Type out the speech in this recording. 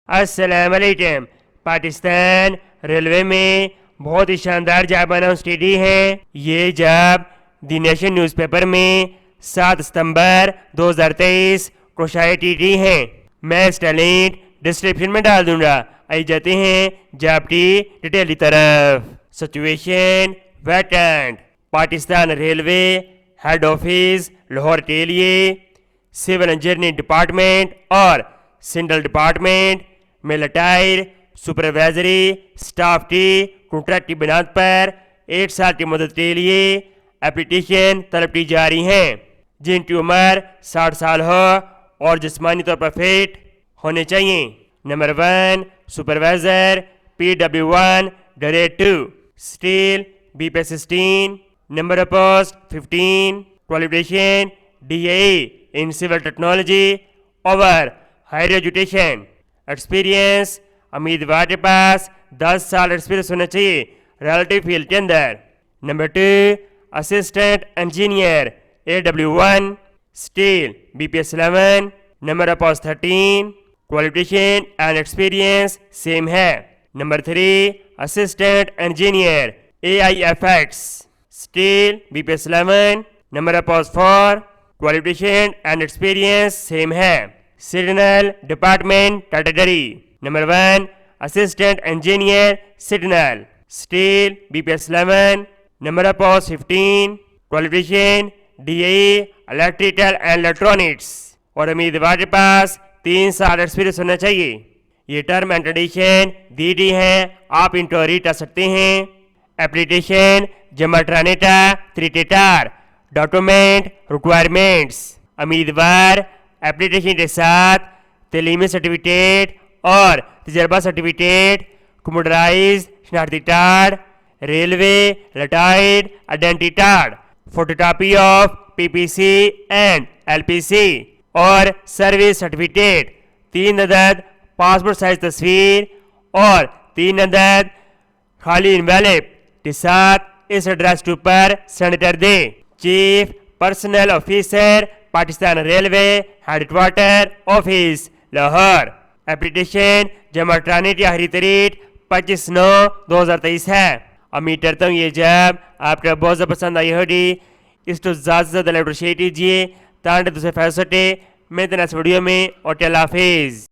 अस्सलाम वालेकुम। पाकिस्तान रेलवे में बहुत ही शानदार जॉब अनाउंस की है। ये जॉब द नेशन न्यूज़पेपर में 7 सितंबर 2023 को शाया की है। मैं इसका लिंक डिस्क्रिप्शन में डाल दूंगा। आइए जाते हैं जॉब की डिटेल की तरफ। Situation vacant. Pakistan railway head office Lahore के लिए सिविल इंजीनियरिंग डिपार्टमेंट और सिंगल डिपार्टमेंट में लटायर सुपरवाइजरी स्टाफ की कॉन्ट्रैक्ट की बुनियाद पर 1 साल की मदद के लिए एप्लीकेशन तलब की जा रही हैं, जिनकी उम्र 60 साल हो और जिस्मानी तौर पर फिट होने चाहिए। Number 1 supervisor PW1 grade 2 steel BPS 16। Number of post 15। Qualification DAE in civil technology over higher education. Experience उम्मीदवार के पास 10 साल एक्सपीरियंस होना चाहिए रिलेटिव फील्ड के अंदर। Number 2 assistant engineer AW1 steel BPS 11। Number of post 13। Qualification and experience same है। Number 3 assistant engineer AIFX steel BPS 11। Number of post 4। Qualification and experience same है। Signal department category. Number 1 assistant engineer signal steel BPS 11। Number of post 15। Qualification DAE electrical and electronics और उम्मीदवार के पास 3 साल experience होना चाहिए। ये term and condition दी गई हैं, आप इनको रीड कर सकते हैं। एप्लीकेशन जमा कराने का तरीक़ेकार। Document requirements. उम्मीदवार एप्लीकेशन के साथ तलीमी सर्टिफिकेट और तजर्बा सर्टिफिकेट, कंप्यूटराइज शनाख्ती card, railway retired identity card, photocopy of PPC and LPC और सर्विस सर्टिफिकेट, 3 अदद पासपोर्ट साइज तस्वीर और 3 अदद खाली इनवेलप के साथ इस एड्रेस के ऊपर सेंड कर दे। Chief personnel officer Pakistan railway headquarter office Lahore. Application जमा कराने की आखिरी तारीख 25/9/2023 है। उम्मीद करता हूँ ये जॉब आपको बहुत ज़्यादा पसंद आई होगी। इसको ज़्यादा से ज़्यादा अप्रिशिएट कीजिए ताकि दूसरे फैसले में इस वीडियो में और अल्लाह हाफिज़।